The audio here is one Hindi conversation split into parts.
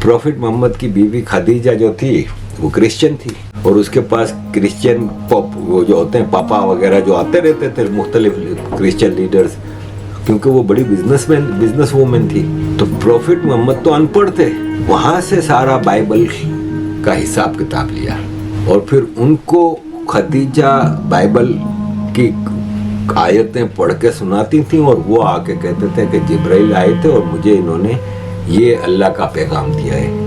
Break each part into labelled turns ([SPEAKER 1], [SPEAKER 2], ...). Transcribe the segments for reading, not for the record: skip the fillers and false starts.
[SPEAKER 1] प्रॉफिट मोहम्मद की बीवी खदीजा जो थी वो क्रिश्चियन थी और उसके पास क्रिश्चियन पॉप वो जो होते हैं पापा वगैरह जो आते रहते थे मुख्तलिफ क्रिश्चियन लीडर्स, क्योंकि वो बड़ी बिजनेस वूमेन थी। तो प्रॉफिट मोहम्मद तो अनपढ़ थे, वहां से सारा बाइबल का हिसाब किताब लिया और फिर उनको खदीजा बाइबल की आयतें पढ़ के सुनाती थी और वो आके कहते थे कि जिब्राइल आए थे और मुझे इन्होंने ये अल्लाह का पैगाम दिया है।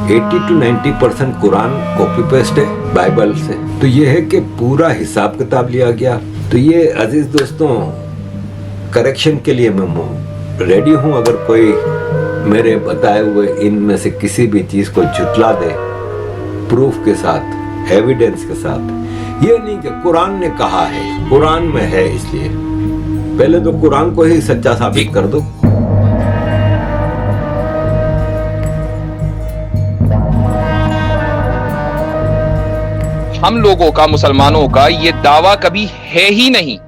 [SPEAKER 1] 80 to 90% कुरान कॉपी पेस्ट है बाइबल से। तो ये है कि पूरा हिसाब किताब लिया गया। तो ये अजीज दोस्तों, करेक्शन के लिए मैं रेडी हूँ। अगर कोई मेरे बताए हुए इनमें से किसी भी चीज को झुटला दे प्रूफ के साथ, एविडेंस के साथ, ये नहीं कि कुरान ने कहा है, कुरान में है इसलिए, पहले तो कुरान को ही सच्चा साबित कर दो।
[SPEAKER 2] हम लोगों का, मुसलमानों का ये दावा कभी है ही नहीं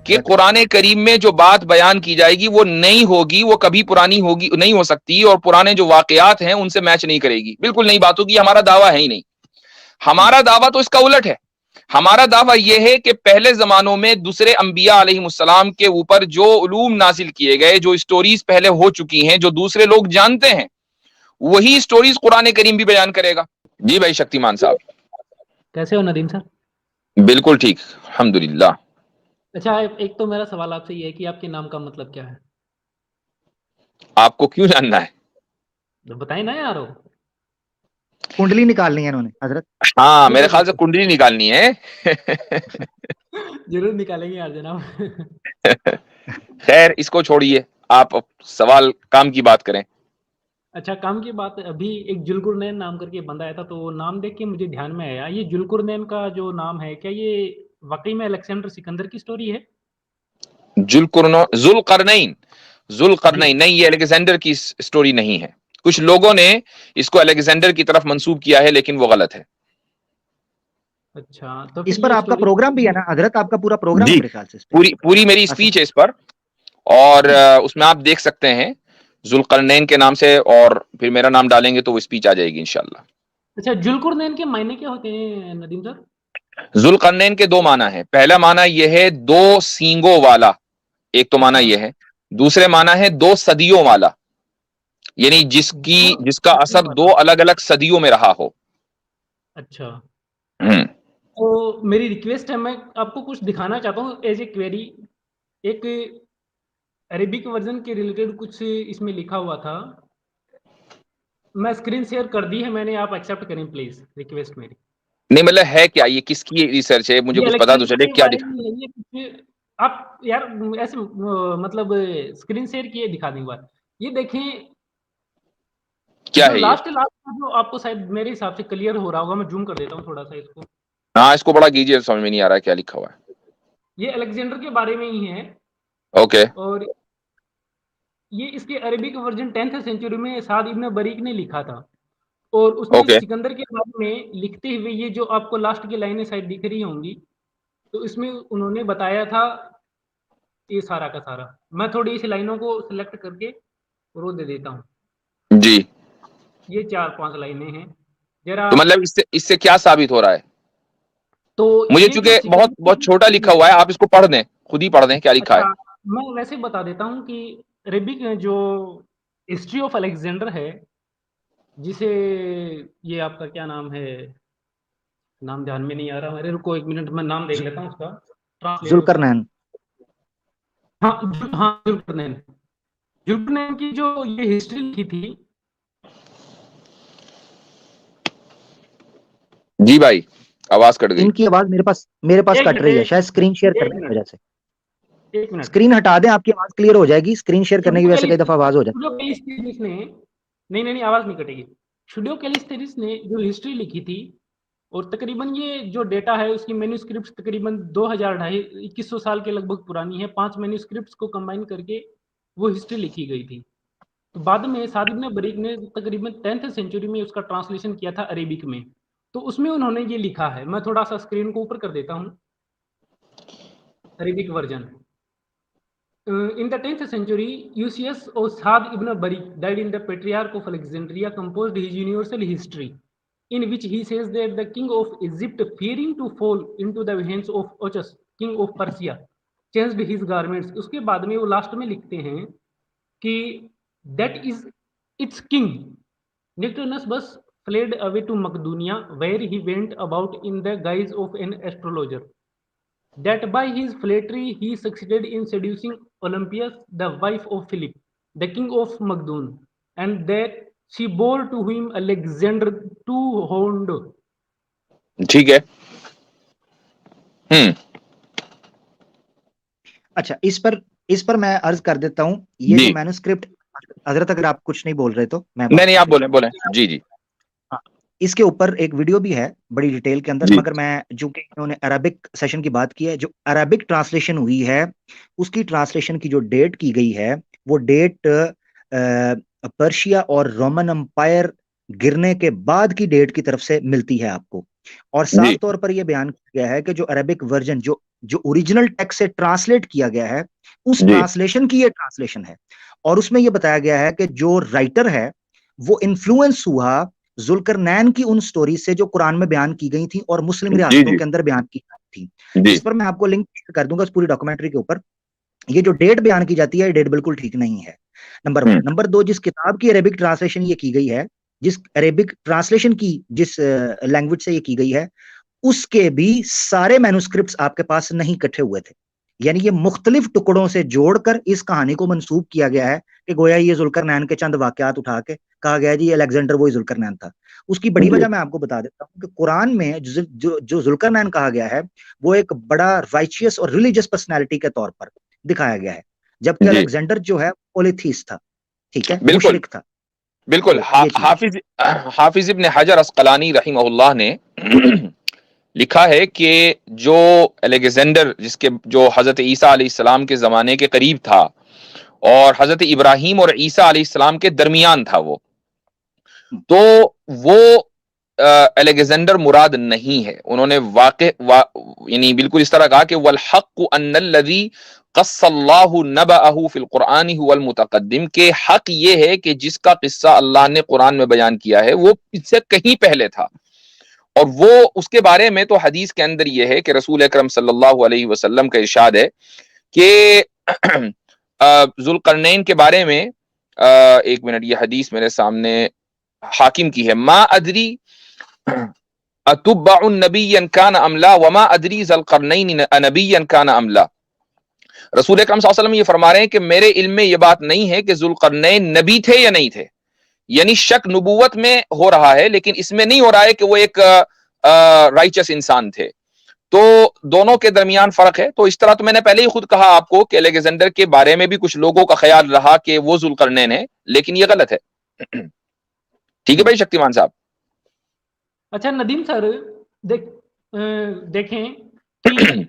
[SPEAKER 2] कि कुरान करीम में जो बात बयान की जाएगी वो नहीं होगी, वो कभी पुरानी होगी नहीं हो सकती और पुराने जो वाकयात हैं उनसे मैच नहीं करेगी, बिल्कुल नहीं बात होगी। हमारा दावा है ही नहीं। हमारा दावा तो इसका उलट है। हमारा दावा यह है कि पहले जमानों में दूसरे अंबिया अलैहिमुस्सलाम के ऊपर जो उलूम नाजिल किए गए, जो स्टोरीज पहले हो चुकी हैं, जो दूसरे लोग जानते हैं, वही स्टोरीज कुरान करीम भी बयान करेगा। जी भाई शक्तिमान साहब,
[SPEAKER 3] कैसे हो नदीम सर?
[SPEAKER 2] बिल्कुल ठीक, अल्हम्दुलिल्लाह।
[SPEAKER 3] अच्छा, एक तो मेरा सवाल आपसे ये है कि आपके नाम का मतलब क्या है?
[SPEAKER 2] आपको क्यों जानना है?
[SPEAKER 3] तो बताएं ना यार।
[SPEAKER 4] कुंडली निकालनी है इन्होंने हजरत।
[SPEAKER 2] हाँ, मेरे ख्याल से कुंडली निकालनी है।
[SPEAKER 3] जरूर निकालेंगे यार जनाब।
[SPEAKER 2] खैर, इसको छोड़िए, आप सवाल काम की बात करें।
[SPEAKER 3] अच्छा, काम की बात। अभी एक जुल्कुरनैन नाम करके बंदा आया था, तो वो नाम देख के मुझे ध्यान में आया, ये जुल्कुरनैन का जो नाम है, क्या ये वाकई में अलेक्जेंडर सिकंदर की स्टोरी है?
[SPEAKER 2] जुल्करनैन नहीं, ये अलेक्जेंडर की स्टोरी नहीं है। कुछ लोगों ने इसको अलेक्जेंडर की तरफ मंसूब किया है, लेकिन वो गलत है।
[SPEAKER 3] अच्छा, तो
[SPEAKER 4] इस पर आपका प्रोग्राम भी है ना हजरत? आपका पूरा प्रोग्राम है मेरे ख्याल से।
[SPEAKER 2] पूरी मेरी स्पीच है इस पर, और उसमें आप देख सकते हैं जुल्करनैन के नाम से, और फिर मेरा नाम डालेंगे तो वो स्पीच आ जाएगी इंशाल्लाह।
[SPEAKER 3] अच्छा, जुल्कुरनैन के मायने क्या होते हैं नदीम सर?
[SPEAKER 2] जुल्करनैन के दो माना है। पहला माना यह है दो सींगों वाला, एक तो माना यह है। दूसरे माना है दो सदियों वाला, यानी जिसका असर दो अलग अलग सदियों में रहा हो।
[SPEAKER 3] अच्छा, तो मेरी रिक्वेस्ट है, मैं आपको कुछ दिखाना चाहता हूँ एज ए क्वेरी। एक अरेबिक वर्जन के रिलेटेड कुछ इसमें लिखा हुआ था, मैं स्क्रीन शेयर कर दी है मैंने, आप एक्सेप्ट करें प्लीज, रिक्वेस्ट मेरी।
[SPEAKER 2] नहीं मतलब है क्या, ये किसकी रिसर्च है, मुझे
[SPEAKER 3] ये
[SPEAKER 2] कुछ पता तो
[SPEAKER 3] अलेक्जेंडर
[SPEAKER 2] चले
[SPEAKER 3] के
[SPEAKER 2] क्या
[SPEAKER 3] बारे में है, ये कुछ आप यार ऐसे मतलब स्क्रीन शेयर किए दिखा दें एक बार। ये देखें,
[SPEAKER 2] क्या
[SPEAKER 3] जो
[SPEAKER 2] है ये?
[SPEAKER 3] लास्ट जो आपको शायद मेरे हिसाब से क्लियर हो रहा होगा, मैं जूम कर देता हूँ थोड़ा सा इसको।
[SPEAKER 2] हाँ, इसको बड़ा कीजिए, समझ में नहीं आ रहा है क्या लिखा हुआ है।
[SPEAKER 3] ये अलेक्जेंडर के बारे में ही है।
[SPEAKER 2] ओके।
[SPEAKER 3] और ये इसके अरेबिक वर्जन 10th सेंचुरी में साद इब्न बरीक ने लिखा था, और उसने
[SPEAKER 2] ओके।
[SPEAKER 3] सिकंदर के बारे में लिखते हुए ये जो आपको लास्ट की लाइनें शायद दिख रही होंगी, तो इसमें उन्होंने बताया था ये सारा का सारा। मैं थोड़ी इस लाइनों को सिलेक्ट करके और वो दे देता हूँ।
[SPEAKER 2] जी,
[SPEAKER 3] ये 4-5 लाइनें हैं जरा।
[SPEAKER 2] तो मतलब इससे क्या साबित हो रहा है?
[SPEAKER 3] तो
[SPEAKER 2] मुझे
[SPEAKER 3] ये जो
[SPEAKER 2] चूंकि बहुत बहुत छोटा लिखा
[SPEAKER 3] सिकंदर,
[SPEAKER 2] हुआ है, आप इसको पढ़ दें, खुद ही पढ़ दें क्या लिखा है।
[SPEAKER 3] अच्छा, मैं वैसे बता देता हूँ कि अरेबिक जो हिस्ट्री ऑफ अलेक्जेंडर है, जिसे ये आपका क्या नाम है, नाम ध्यान में नहीं आ रहा मेरे, रुको 1 मिनट, मैं नाम देख लेता हूँ उसका, ट्रांसलेट उसका।
[SPEAKER 4] जुल्करनैन।
[SPEAKER 3] हाँ, जुल्करनैन। जुल्करनैन की जो ये हिस्ट्री लिखी थी।
[SPEAKER 2] जी भाई, आवाज कट गई।
[SPEAKER 4] इनकी आवाज मेरे पास कट रही है, शायद स्क्रीन शेयर करने की वजह से।
[SPEAKER 3] 1 मिनट,
[SPEAKER 4] स्क्रीन हटा दें, आपकी आवाज क्लियर हो जाएगी। स्क्रीन शेयर करने की वजह से कई दफा आवाज हो जाती है।
[SPEAKER 3] कैलिस्थेनिस ने, नहीं आवाज नहीं कटेगी। शुडो कैलिस्थेनिस ने जो हिस्ट्री लिखी थी, और तकरीबन ये जो डेटा है उसकी मैन्युस्क्रिप्ट्स तकरीबन 2000 ढाई 2100 साल के लगभग पुरानी है। 5 मैन्युस्क्रिप्ट्स को कंबाइन करके वो हिस्ट्री लिखी गई थी। तो बाद में साद इब्न बरीक ने तकरीबन 10th सेंचुरी में उसका ट्रांसलेशन किया था अरेबिक में, तो उसमें उन्होंने ये लिखा है। मैं थोड़ा सा स्क्रीन को ऊपर कर देता हूँ, Arabic version. In the 10th century, Eusebius of Saad ibn Barik died in the Patriarch of Alexandria, composed his universal history, in which he says that the king of Egypt, fearing to fall into the hands of Ochus, king of Persia, changed his garments. उसके बाद में वो लास्ट में लिखते हैं कि that is its king Nectanebus fled away to Macedonia, where he went about in the guise of an astrologer. That by his flattery he succeeded in seducing Olympias, the wife of Philip, the king of Macedon, and that she bore to him Alexander two-horned.
[SPEAKER 2] ठीक है।
[SPEAKER 4] अच्छा, इस पर मैं अर्ज कर देता हूँ, ये
[SPEAKER 2] जी।
[SPEAKER 4] जो मैन्युस्क्रिप्ट, हजरत अगर आप कुछ नहीं बोल रहे तो मैं
[SPEAKER 2] नहीं आप बोले जी जी।
[SPEAKER 4] हाँ, इसके ऊपर एक वीडियो भी है बड़ी डिटेल के अंदर,
[SPEAKER 2] जी।
[SPEAKER 4] मगर मैं जो कि इन्होंने अरबिक सेशन की बात की है, जो अरबिक ट्रांसलेशन हुई है उसकी ट्रांसलेशन की जो डेट की गई है वो डेट पर्शिया और रोमन एम्पायर गिरने के बाद की डेट की तरफ से मिलती है आपको। और साफ तौर पर यह बयान किया गया है कि जो अरबिक वर्जन जो ओरिजिनल टेक्स्ट से ट्रांसलेट किया गया है उस ट्रांसलेशन की ये ट्रांसलेशन है, और उसमें यह बताया गया है कि जो राइटर है वो इन्फ्लुएंस हुआ जुल्करनैन की उन स्टोरी से जो कुरान में बयान की गई थी और मुस्लिम रियासतों के अंदर बयान की गई थी। इस पर मैं आपको लिंक कर दूंगा उस पूरी डॉक्यूमेंट्री के ऊपर। ये जो डेट बयान की जाती है, डेट बिल्कुल ठीक नहीं है, नंबर 1। नंबर 2, जिस किताब की अरेबिक ट्रांसलेशन ये की गई है, जिस अरेबिक ट्रांसलेशन की जिस लैंग्वेज से ये की गई है, उसके भी सारे मैन्युस्क्रिप्ट्स आपके पास नहीं इकट्ठे हुए थे, यानी ये मुख्तलिफ टुकड़ों से जोड़कर इस कहानी को मंसूब किया गया है कि गोया ये जुल्करनैन के चंद वाकयात उठा के कहा गया जी अलेक्जेंडर वो जुल्करनैन था। उसकी बड़ी वजह मैं आपको बता देता हूँ कि कुरान में जो जुल्करनैन कहा गया है वो एक बड़ा राइचियस और रिलीजियस पर्सनैलिटी के तौर पर दिखाया गया है, जबकि अलेक्जेंडर जो है पॉलीथीस्ट था, ठीक है, मुशरिक था।
[SPEAKER 2] बिल्कुल। हाफिज इब्न हजर अस्कलानी रहिमहुल्लाह ने लिखा है कि जो अलेक्जेंडर जो हजरत ईसा अलैहिस्सलाम के जमाने के करीब था और हजरत इब्राहिम और ईसा अलैहिस्सलाम के दरमियान था, वो अलेक्जेंडर मुराद नहीं है। उन्होंने यानी बिल्कुल इस तरह कहा कि वल हक़्क़ु अन्नल्लज़ी क़स्सल्लाहु नबअहु फ़िल क़ुरआन हुवल मुतक़द्दिम, के हक ये है कि जिसका किस्सा अल्लाह ने कुरान में बयान किया है वो इससे कहीं पहले था। और वो उसके बारे में तो हदीस के अंदर ये है कि रसूल अकरम सल्लल्लाहु अलैहि वसल्लम का इरशाद है कि जुल्करनैन के बारे में, एक मिनट, ये हदीस मेरे सामने हाकिम की है, मा अदरी अतुब्बाउन नबिय्यन काना अमला वमा अदरी ज़ुल्करनैन नबिय्यन काना अमला। रसूल अकरम सल्लल्लाहु अलैहि वसल्लम ये फरमा रहे हैं कि मेरे इल्म में ये बात नहीं है कि जुल्करनैन नबी थे या नहीं थे, यानी शक नबूवत में हो रहा है, लेकिन इसमें नहीं हो रहा है कि वो एक राइचस इंसान थे। तो दोनों के दरमियान फर्क है। तो इस तरह तो मैंने पहले ही खुद कहा आपको कि अलेक्जेंडर के बारे में भी कुछ लोगों का ख्याल रहा कि वो जुल्करनैन है, लेकिन ये गलत है। ठीक है भाई शक्तिमान साहब।
[SPEAKER 3] अच्छा नदीम सर, देखें कि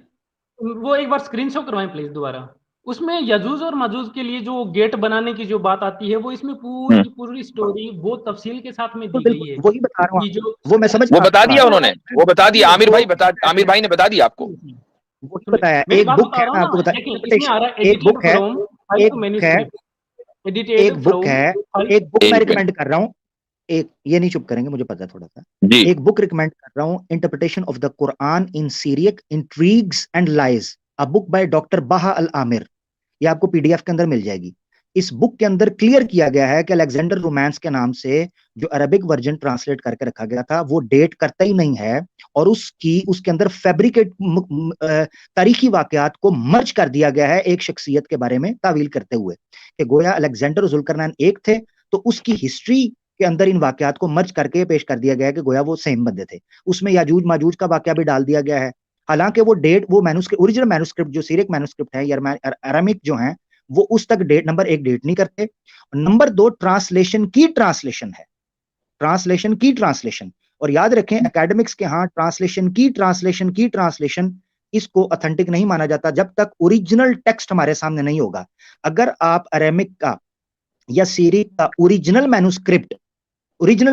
[SPEAKER 3] वो एक बार स्क्रीन शॉट करवाएं प्लीज दोबारा। उसमें यजूज और मजूज के लिए जो गेट बनाने की जो बात आती है वो इसमें पूरी की पूरी स्टोरी बहुत तफसील के साथ में दी गई है।
[SPEAKER 4] वही बता रहा हूँ,
[SPEAKER 3] जो
[SPEAKER 4] वो मैं समझ
[SPEAKER 2] वो बता दिया उन्होंने, वो बता दिया। आमिर भाई ने बता दिया आपको,
[SPEAKER 4] वो बताया। एक बुक है, मैं आपको बताया, एक बुक है, एक बुक मैं रिकमेंड कर रहा हूँ, एक ये नहीं चुप करेंगे, मुझे पता है थोड़ा सा, एक बुक रिकमेंड कर रहा हूँ, interpretation of the Quran in Syriac intrigues and lies, a book by doctor बाहा अल आमिर। ये आपको पीडीएफ के अंदर मिल जाएगी। इस बुक के अंदर क्लियर किया गया है कि अलेक्जेंडर रोमांस के नाम से जो अरबिक वर्जन ट्रांसलेट करके रखा गया था वो डेट करता ही नहीं है, और उसके अंदर फैब्रिकेट तारीखी वाकयात को मर्ज कर दिया गया है एक शख्सियत के बारे में तावील करते हुए कि गोया अलेक्जेंडर और जुल्करनैन एक थे, तो उसकी हिस्ट्री के अंदर इन वाकयात को मर्ज करके पेश कर दिया गया है कि गोया वो सेम बंदे थे। उसमें याजूज माजूज का वाकया भी डाल दिया गया है, हालांकि वो डेट, वो मैन्युस्क्रिप्ट, ओरिजिनल मैन्युस्क्रिप्ट जो सीरियक मैन्युस्क्रिप्ट है या अरामिक जो हैं, वो उस तक डेट, नंबर 1 डेट नहीं करते, नंबर 2 ट्रांसलेशन की ट्रांसलेशन है, ट्रांसलेशन की ट्रांसलेशन। और याद रखें एकेडमिक्स के यहाँ ट्रांसलेशन की ट्रांसलेशन इसको ऑथेंटिक नहीं माना जाता जब तक ओरिजिनल टेक्स्ट हमारे सामने नहीं होगा। अगर आप अरामिक का या सीरियक का ओरिजिनल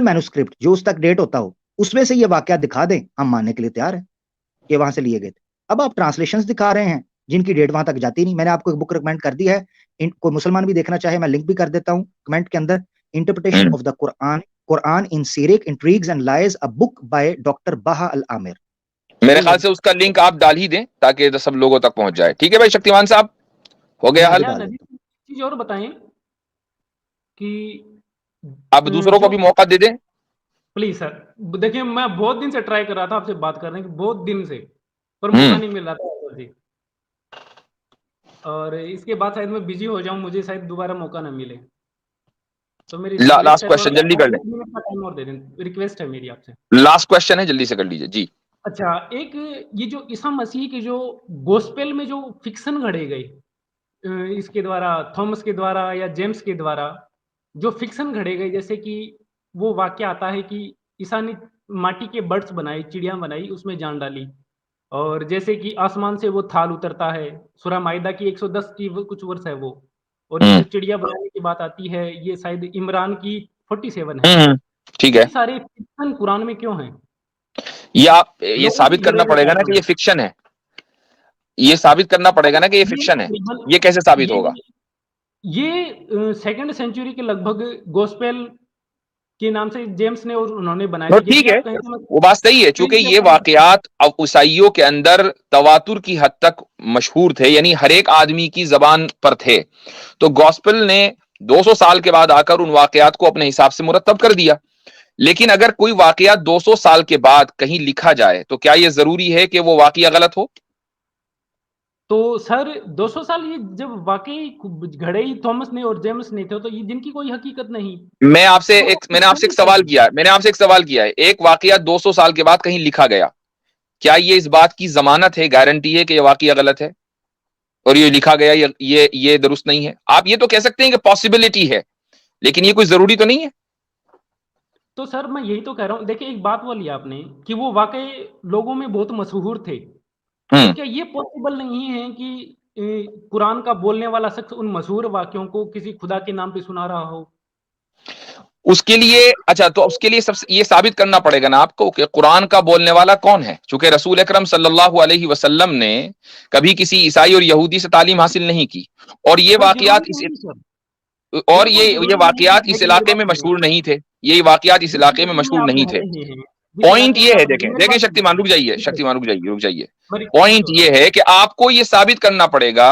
[SPEAKER 4] मैन्युस्क्रिप्ट जो उस तक डेट होता हो उसमें से ये वाकया दिखा दें, हम मानने के लिए तैयार हैं कि वहां से लिए गए थे। अब आप ट्रांसलेशंस दिखा रहे हैं जिनकी डेट वहां तक जाती नहीं। मैंने आपको एक बुक रिकमेंड कर दी है, कोई मुसलमान भी देखना चाहे मैं लिंक भी कर देता हूँ कमेंट के अंदर, interpretation of the Quran in सिरिक intrigues and lies, a book by doctor बाहा अल आमिर।
[SPEAKER 2] मेरे ख्याल से उसका लिंक आप डाल ही दें ताकि सब लोगों तक पहुंच जाए। ठीक है भाई शक्तिमान साहब, हो गया हल।
[SPEAKER 3] चीज और बताएं कि
[SPEAKER 2] आप दूसरों को भी मौका दे दें
[SPEAKER 3] प्लीज सर। देखिए मैं बहुत दिन से ट्राई कर रहा था आपसे बात करने की, बहुत दिन से, पर मौका नहीं मिल रहा था जी। और इसके बाद शायद मैं बिजी हो जाऊं, मुझे शायद दोबारा मौका ना मिले, तो मेरी
[SPEAKER 2] लास्ट क्वेश्चन जल्दी कर लें,
[SPEAKER 3] टाइम और दे दें, रिक्वेस्ट है मेरी आपसे।
[SPEAKER 2] लास्ट क्वेश्चन है, जल्दी से कर लीजिए जी।
[SPEAKER 3] अच्छा, एक ये जो ईसा मसीह के जो गोस्पेल में जो फिक्शन घड़े गए इसके द्वारा, थॉमस के द्वारा या जेम्स के द्वारा जो फिक्शन घड़े गए, जैसे कि वो वाक्य आता है कि ईसा ने माटी के बर्ड्स बनाए, चिड़िया बनाई, उसमें जान डाली, और जैसे कि आसमान से वो थाल उतरता है, सूरह माइदा की 110 की कुछ वर्ष है वो, और ये जो चिड़िया बनाने की बात आती है ये शायद इमरान की 47 है।
[SPEAKER 2] ठीक है,
[SPEAKER 3] ये सारे फिक्शन कुरान में क्यों हैं?
[SPEAKER 2] ये साबित करना पड़ेगा ना कि ये फिक्शन है, ये साबित करना पड़ेगा ना कि ये फिक्शन है। ये कैसे साबित होगा?
[SPEAKER 3] ये सेकंड सेंचुरी के लगभग गॉस्पेल के नाम से जेम्स ने और उन्होंने बनाया।
[SPEAKER 2] ठीक है, वो बात सही है, चूंकि ये वाकयात अब ईसाइयों के अंदर तवातुर की हद तक मशहूर थे, यानी हर एक आदमी की जबान पर थे, तो गॉस्पेल ने 200 साल के बाद आकर उन वाकयात को अपने हिसाब से मुरतब कर दिया। लेकिन अगर कोई वाकया 200 साल के बाद कहीं लिखा जाए तो क्या यह जरूरी है कि वो वाकया गलत हो?
[SPEAKER 3] तो सर 200 साल ये जब वाकई घड़े ही थॉमस ने और जेम्स ने थे, तो ये जिनकी कोई हकीकत नहीं।
[SPEAKER 2] मैंने आपसे एक सवाल किया है, एक वाकया 200 साल के बाद कहीं लिखा गया, क्या ये इस बात की जमानत है, गारंटी है कि ये वाकया गलत है और ये लिखा गया ये दुरुस्त नहीं है? आप ये तो कह सकते हैं कि पॉसिबिलिटी है, लेकिन ये कोई जरूरी तो नहीं है।
[SPEAKER 3] तो सर मैं यही तो कह रहा हूं, देखिए एक बात बोली आपने कि वो वाकई लोगों में बहुत मशहूर थे, तो क्या ये पॉसिबल नहीं है कि कुरान का बोलने वाला शख्स उन मशहूर वाक्यों को किसी खुदा के नाम पे सुना रहा हो?
[SPEAKER 2] उसके लिए अच्छा, तो उसके लिए सबसे ये साबित करना पड़ेगा ना आपको कि कुरान का बोलने वाला कौन है। चूंकि रसूल अकरम सल्लल्लाहु अलैहि वसल्लम ने कभी किसी ईसाई और यहूदी से तालीम हासिल नहीं की, और ये वाकयात इस इलाके में मशहूर नहीं थे, ये वाकयात इस इलाके में मशहूर नहीं थे। पॉइंट ये है, देखें शक्तिमान, रुक जाइए। पॉइंट ये है कि आपको ये साबित करना पड़ेगा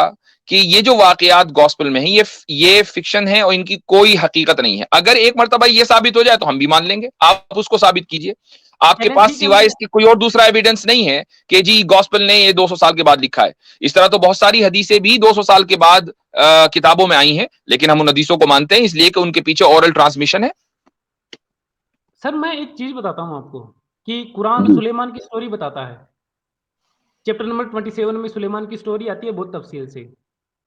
[SPEAKER 2] कि ये जो वाकयात गॉस्पेल में है ये फिक्शन है और इनकी कोई हकीकत नहीं है। अगर एक मर्तबा ये साबित हो जाए तो हम भी मान लेंगे, आप उसको साबित कीजिए। आपके पास सिवाय इसके कोई और दूसरा एविडेंस नहीं है कि जी गॉस्पेल ने ये 200 साल के बाद लिखा है। इस तरह तो बहुत सारी हदीसें भी 200 साल के बाद किताबों में आई हैं, लेकिन हम उन हदीसों को मानते हैं इसलिए कि उनके पीछे ओरल ट्रांसमिशन है।
[SPEAKER 3] सर मैं एक चीज बताता हूं आपको कि कुरान सुलेमान की स्टोरी बताता है, चैप्टर नंबर 27 में सुलेमान की स्टोरी आती है बहुत तफसील से।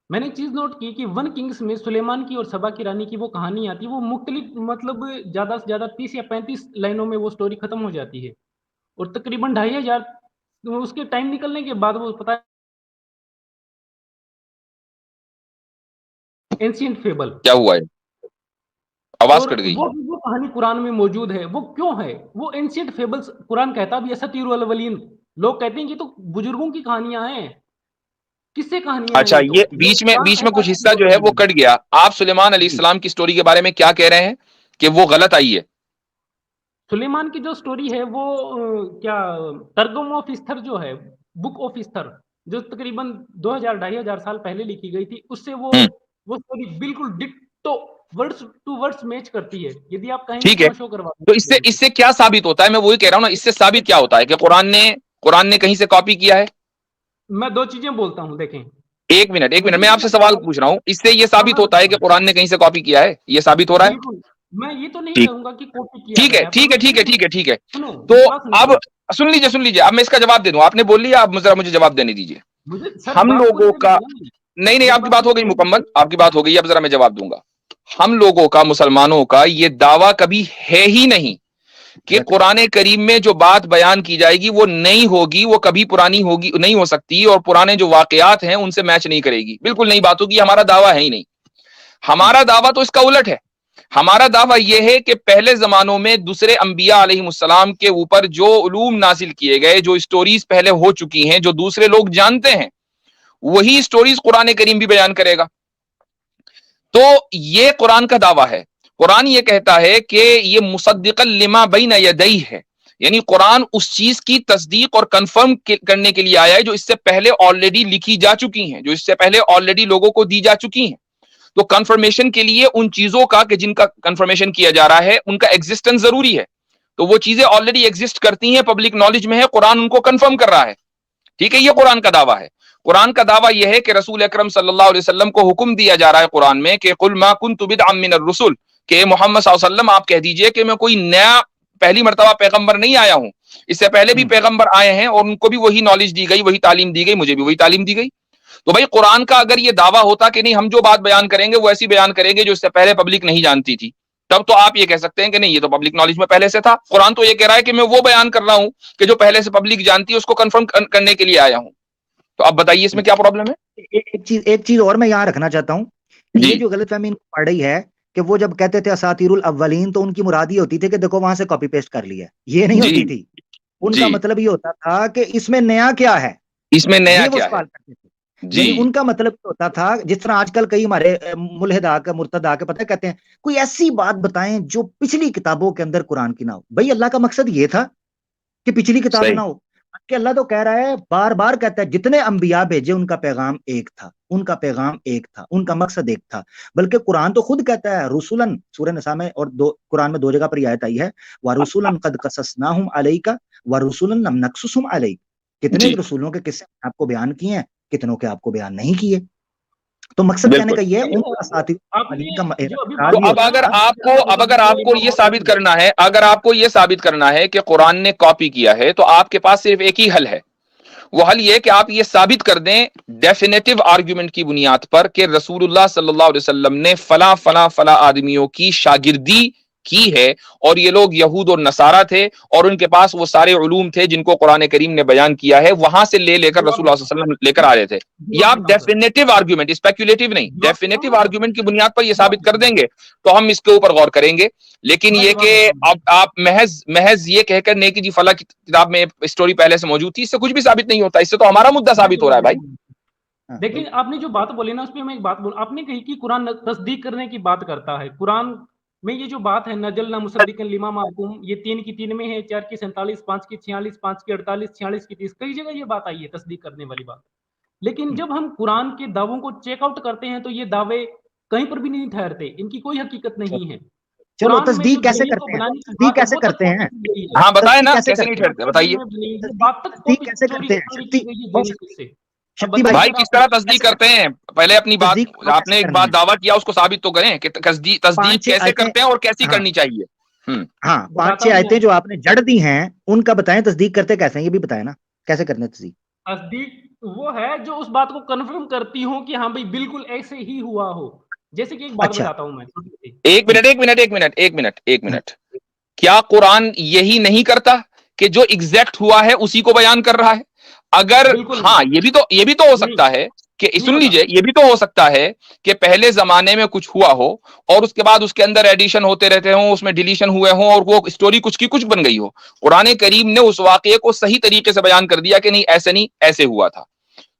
[SPEAKER 3] मैंने एक चीज नोट की कि 1 किंग्स में सुलेमान की और सबा की रानी की वो कहानी आती है, वो मुख्तलिफ मतलब ज्यादा से ज्यादा 30 या 35 लाइनों में वो स्टोरी खत्म हो जाती है, और तकरीबन 2500 उसके टाइम निकलने के बाद वो पता एंशिएंट फेबल
[SPEAKER 2] क्या हुआ है? आवाज कट गई।
[SPEAKER 3] वो कहानी कुरान में मौजूद है। वो क्यों है? वो एंशिएंट फेबल्स कुरान कहता भी है, सतीरुल अवलीन। लोग कहते हैं कि तो बुजुर्गों की कहानियां हैं, किससे कहानियां?
[SPEAKER 2] अच्छा, ये बीच में कुछ हिस्सा जो है वो कट गया। आप सुलेमान अलैहिस्सलाम की स्टोरी के बारे में क्या कह रहे हैं कि वो गलत आई है?
[SPEAKER 3] सुलेमान की जो स्टोरी है वो क्या तर्जुम ऑफ इस्तर जो है, बुक ऑफ इस्तर, जो तकरीबन 2000-2500 साल पहले लिखी गई थी, उससे वो स्टोरी बिल्कुल ditto words to words match करती है। यदि आप कहेंगे
[SPEAKER 2] ठीक है,
[SPEAKER 3] शो करवा,
[SPEAKER 2] तो इससे क्या साबित होता है? मैं वही कह रहा हूं ना, इससे साबित क्या होता है कि कुरान ने कहीं से कॉपी किया है?
[SPEAKER 3] मैं दो चीजें बोलता हूं, देखें।
[SPEAKER 2] एक मिनट मैं आपसे सवाल पूछ रहा हूं, इससे ये साबित होता है कि कुरान ने कहीं से कॉपी किया है? ये साबित हो रहा है?
[SPEAKER 3] मैं ये तो नहीं कहूंगा कि कॉपी किया
[SPEAKER 2] ठीक है। तो अब सुन लीजिए, अब मैं इसका जवाब दे दूं। आपने बोल लिया, अब मुझे जवाब देने दीजिए। हम लोगों का नहीं, आपकी बात हो गई मुकम्मल, आपकी बात हो गई। अब जरा मैं जवाब दूंगा। हम लोगों का, मुसलमानों का ये दावा कभी है ही नहीं कि कुरान करीम में जो बात बयान की जाएगी वो नई होगी, वो कभी पुरानी होगी नहीं हो सकती, और पुराने जो वाकयात हैं उनसे मैच नहीं करेगी। बिल्कुल नई बात होगी, हमारा दावा है ही नहीं। हमारा दावा तो इसका उलट है। हमारा दावा यह है कि पहले जमानों में दूसरे अंबिया अलैहिमुस्सलाम के ऊपर जो उलूम नाजिल किए गए, जो स्टोरीज पहले हो चुकी हैं, जो दूसरे लोग जानते हैं, वही स्टोरीज कुरान करीम भी बयान करेगा। तो ये कुरान का दावा है। कुरान ये कहता है कि ये मुसद्दिक़न लिमा बैन यदैहि है, यानी कुरान उस चीज की तस्दीक और कंफर्म करने के लिए आया है जो इससे पहले ऑलरेडी लिखी जा चुकी हैं, जो इससे पहले ऑलरेडी लोगों को दी जा चुकी हैं। तो कंफर्मेशन के लिए उन चीजों का कि जिनका कंफर्मेशन किया जा रहा है उनका एग्जिस्टेंस जरूरी है। तो वो चीजें ऑलरेडी एग्जिस्ट करती हैं, पब्लिक नॉलेज में है, कुरान उनको कंफर्म कर रहा है। ठीक है, ये कुरान का दावा है। कुरान का दावा यह है कि रसूल अकरम सल्लल्लाहु अलैहि वसल्लम को हुक्म दिया जा रहा है कुरान में कि कुल मा कुन्तु बिदअम मिनर रुसुल, कि मोहम्मद सल्लल्लाहु अलैहि वसल्लम आप कह दीजिए कि मैं कोई नया पहली मर्तबा पैगंबर नहीं आया हूं, इससे पहले भी पैगंबर आए हैं और उनको भी वही नॉलेज दी गई, वही तालीम दी गई, मुझे भी वही तालीम दी गई। तो भाई कुरान का अगर ये दावा होता कि नहीं हम जो बात बयान करेंगे वो ऐसी बयान करेंगे जो इससे पहले पब्लिक नहीं जानती थी, तब तो आप ये कह सकते हैं कि नहीं ये तो पब्लिक नॉलेज में पहले से था। कुरान तो ये कह रहा है कि मैं वो बयान कर रहा हूं कि जो पहले से पब्लिक जानती है उसको कंफर्म करने के लिए आया हूं। तो आप बताइए इसमें क्या प्रॉब्लम है।
[SPEAKER 4] एक चीज और मैं यहाँ रखना चाहता हूँ, ये जो गलतफहमी इनको पड़ रही है कि वो जब कहते थे असातिरुल अव्वलीन तो उनकी मुराद ये होती थी कि देखो वहां से कॉपी पेस्ट कर लिया, ये नहीं होती थी। उनका मतलब ये होता था कि इसमें नया क्या है,
[SPEAKER 2] इसमें नया क्या है
[SPEAKER 4] जी। उनका मतलब होता था, जिस तरह आजकल कई हमारे मुल्हिद आके मुर्तद आके पता है कहते हैं कोई ऐसी बात बताएं जो पिछली किताबों के अंदर कुरान की ना हो। भाई अल्लाह का मकसद ये था कि पिछली किताबें ना हो, कि अल्लाह तो कह रहा है, बार बार कहता है जितने अंबिया भेजे उनका पैगाम एक था, उनका पैगाम एक था, उनका मकसद एक था। बल्कि कुरान तो खुद कहता है रुसुलन, सूरह निसा में और कुरान में 2 जगह पर आयत आई है, व रुसुलन कद कससनाहुम अलैका व रुसुलन लम नक़सुसहुम अलैक, कितने रसूलों के किस्से आपको बयान किए हैं, कितनों के आपको बयान नहीं किए। तो मकसद कहने का ये है उनका साथी का।
[SPEAKER 2] तो अब अगर आपको ये साबित करना है, अगर आपको ये साबित करना है कि कुरान ने कॉपी किया है, तो आपके पास सिर्फ एक ही हल है। वो हल ये कि आप ये साबित कर दें डेफिनेटिव आर्गुमेंट की बुनियाद पर कि रसूलुल्लाह सल्लल्लाहु अलैहि वसल्लम ने फला फला फला आदमियों की शागिर्दी की है और ये लोग यहूद और नसारा थे और उनके पास वो सारे उलूम थे जिनको कुरान करीम ने बयान किया है, वहां से लेकर रसूलुल्लाह सल्लल्लाहु अलैहि वसल्लम लेकर आ रहे थे। ये आप डेफिनेटिव आर्गुमेंट, स्पेक्युलेटिव नहीं, डेफिनेटिव आर्गुमेंट की बुनियाद पर ये साबित कर देंगे तो हम इसके ऊपर गौर करेंगे। लेकिन ये कि अब आप महज ये कहकर नहीं कि जी फला की किताब में स्टोरी पहले से मौजूद थी, इससे कुछ भी साबित नहीं होता। इससे तो हमारा मुद्दा साबित हो रहा है भाई।
[SPEAKER 3] लेकिन आपने जो बात बोली ना उस पर मैं एक बात बोल, आपने कही कि कुरान तस्दीक करने की बात करता है। कुरान में ये जो बात है नजलना मुसद्दिकन लिमा माकुम, ये 3 की 3 में है, 4 की 47, 5 की 46, 5 की 48, 46 की 30, कई जगह ये बात आई है तस्दीक करने वाली बात। लेकिन जब हम कुरान के दावों को चेकआउट करते हैं तो ये दावे कहीं पर भी नहीं ठहरते, इनकी कोई हकीकत नहीं है।
[SPEAKER 4] चलो तस्दीक कैसे करते हैं, तस्दीक कैसे करते हैं?
[SPEAKER 2] हाँ बताए ना कैसे नहीं ठहरते, बताइए
[SPEAKER 4] तस्दीक कैसे करते हैं?
[SPEAKER 2] भाई किस तरह तस्दीक करते हैं? पहले अपनी बात, आपने एक बात दावा किया उसको साबित तो करें कि तस्दीक कैसे करते हैं और कैसी करनी चाहिए।
[SPEAKER 4] हाँ 5-6 आयतें जो आपने जड़ दी हैं उनका बताएं, तस्दीक करते कैसे हैं ये भी बताएं ना, कैसे करते हैं तस्दीक?
[SPEAKER 3] तस्दीक वो है जो उस बात को कन्फर्म करती हो कि हाँ भाई बिल्कुल ऐसे ही हुआ हो। जैसे कि एक बात बताता हूं मैं।
[SPEAKER 2] एक मिनट, क्या कुरान यही नहीं करता कि जो एग्जैक्ट हुआ है उसी को बयान कर रहा है? अगर हाँ, ये भी तो हो सकता है कि सुन लीजिए, ये भी तो हो सकता है कि पहले जमाने में कुछ हुआ हो और उसके बाद उसके अंदर एडिशन होते रहते हो, उसमें डिलीशन हुए हो और वो स्टोरी कुछ की कुछ बन गई हो। कुरान करीम ने उस वाकये को सही तरीके से बयान कर दिया कि नहीं ऐसे नहीं ऐसे हुआ था।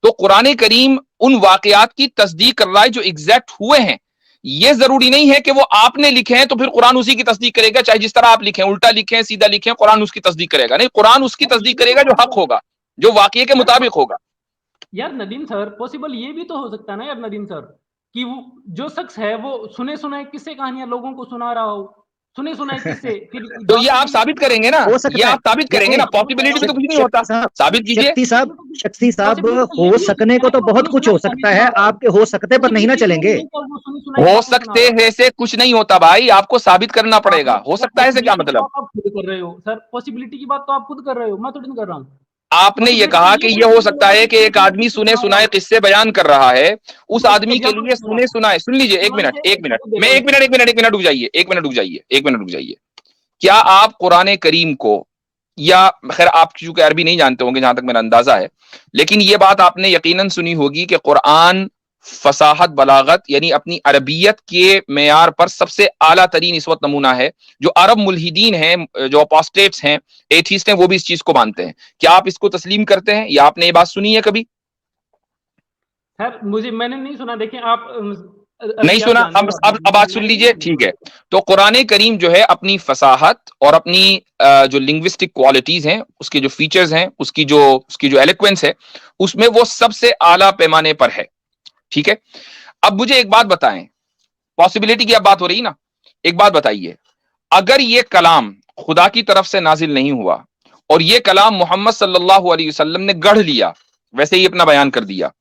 [SPEAKER 2] तो कुरान करीम उन वाकयात की तस्दीक कर रहा है जो एग्जैक्ट हुए हैं। ये जरूरी नहीं है कि वो आपने लिखे हैं तो फिर कुरान उसी की तस्दीक करेगा, चाहे जिस तरह आप लिखें, उल्टा लिखें, सीधा लिखें, कुरान उसकी तस्दीक करेगा नहीं। कुरान उसकी तस्दीक करेगा जो हक होगा, जो वाकये के मुताबिक होगा।
[SPEAKER 3] यार नदीम सर, पॉसिबल ये भी तो हो सकता है ना यार नदीम सर, कि वो जो शख्स है वो सुने सुनाए किस्से कहानियां लोगों को सुना रहा हो, सुने सुनाए किस्से फिर
[SPEAKER 2] तो ये आप साबित करेंगे ना, ये आप साबित करेंगे ना। पॉसिबिलिटी भी तो कुछ नहीं होता, साबित कीजिए।
[SPEAKER 4] शक्ति साहब हो सकने को तो बहुत कुछ हो सकता है, आपके हो सकते पर नहीं ना चलेंगे।
[SPEAKER 2] हो सकते है से कुछ नहीं होता भाई, आपको साबित करना पड़ेगा। हो सकता है से क्या मतलब?
[SPEAKER 3] आप खुद कर रहे हो सर, पॉसिबिलिटी की बात तो आप खुद कर रहे हो, मैं तो नहीं कर रहा हूँ।
[SPEAKER 2] आपने ये कहा कि ये हो सकता है कि एक आदमी सुने सुनाए किस्से बयान कर रहा है, उस आदमी के लिए सुने सुनाए, सुन लीजिए एक मिनट, एक मिनट रुक जाइए। क्या आप कुरान करीम को, या खैर आप चूंकि अरबी नहीं जानते होंगे जहां तक मेरा अंदाजा है, लेकिन ये बात आपने यकीनन सुनी होगी कि कुरान फसाहत बलागत यानी अपनी अरबियत के मेयार पर सबसे आला तरीन इस वक्त नमूना है। जो अरब मुल्हिदीन हैं, जो अपोस्टेट्स हैं, एथीस्ट हैं, वो भी इस चीज को मानते हैं। क्या आप इसको तस्लीम करते हैं या आपने ये बात सुनी है कभी?
[SPEAKER 3] खैर मुझे मैंने नहीं सुना, देखिए आप
[SPEAKER 2] नहीं सुना, अब बात सुन लीजिए, ठीक है। तो कुरान करीम जो है अपनी फसाहत और अपनी जो लिंग्विस्टिक क्वालिटीज हैं, उसके जो फीचर्स हैं, उसकी जो एलोक्वेंस है, उसमें वो सबसे आला पैमाने पर है, ठीक है। अब मुझे एक बात बताएं, पॉसिबिलिटी की अब बात हो रही ना, एक बात बताइए, अगर ये कलाम खुदा की तरफ से नाजिल नहीं हुआ और ये कलाम मोहम्मद सल्लल्लाहु अलैहि वसल्लम ने गढ़ लिया, वैसे ही अपना बयान कर दिया,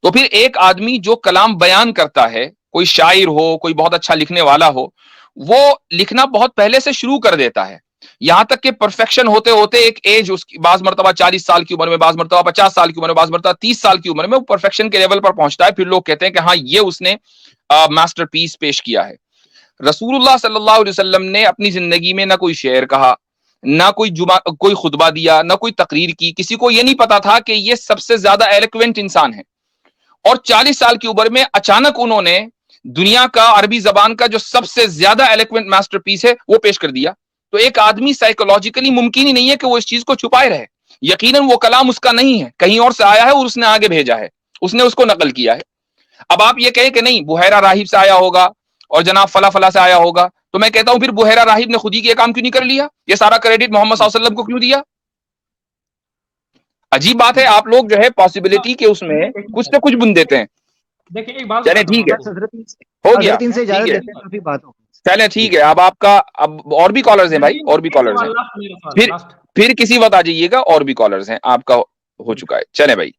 [SPEAKER 2] तो फिर एक आदमी जो कलाम बयान करता है, कोई शायर हो, कोई बहुत अच्छा लिखने वाला हो, वो लिखना बहुत पहले से शुरू कर देता है, यहां तक कि परफेक्शन होते होते एक एज उसकी, बाज मर्तबा 40 साल की उम्र में, बाज मर्तबा 50 साल की उम्र में, बाज मर्तबा 30 साल की उम्र में वो परफेक्शन के लेवल पर पहुंचता है। फिर लोग कहते हैं कि हाँ, ये उसने मास्टरपीस पेश किया है। रसूलुल्लाह सल्लल्लाहु अलैहि वसल्लम ने अपनी जिंदगी में ना कोई शेर कहा, ना कोई खुतबा दिया, ना कोई तकरीर की, किसी को यह नहीं पता था कि ये सबसे ज्यादा एलोक्वेंट इंसान है, और 40 साल की उम्र में अचानक उन्होंने दुनिया का, अरबी जबान का जो सबसे ज्यादा एलोक्वेंट मास्टरपीस है वो पेश कर दिया। तो एक आदमी साइकोलॉजिकली मुमकिन ही नहीं है कि वो इस चीज को छुपाए रहे, यकीनन वो कलाम उसका नहीं है, कहीं और से आया है और उसने आगे भेजा है, उसने उसको नकल किया है। अब आप ये कहें कि नहीं बुहैरा राहिब से आया होगा और जनाब फला फला से आया होगा, तो मैं कहता हूं फिर बुहैरा राहिब ने खुद ही ये काम क्यों नहीं कर लिया, ये सारा क्रेडिट मोहम्मद सल्लल्लाहु अलैहि वसल्लम को क्यों दिया? अजीब बात है, आप लोग जो है पॉसिबिलिटी के उसमें कुछ ना कुछ बुन देते हैं।
[SPEAKER 3] देखिए एक बात
[SPEAKER 2] चले
[SPEAKER 3] बताता हूँ
[SPEAKER 2] ठीक है,
[SPEAKER 3] आपको।
[SPEAKER 2] हो गया,
[SPEAKER 4] हजरत इनसे इजाजत
[SPEAKER 2] ठीक है,
[SPEAKER 4] लेते हैं, काफी बात हो गई।
[SPEAKER 2] चले ठीक है। अब आपका, अब और भी कॉलर्स हैं भाई, और भी कॉलर्स हैं,
[SPEAKER 3] लास्ट मेरा सवाल, लास्ट।
[SPEAKER 2] फिर किसी वक्त आ जाइएगा, और भी कॉलर्स हैं, आपका हो चुका है। चले भाई।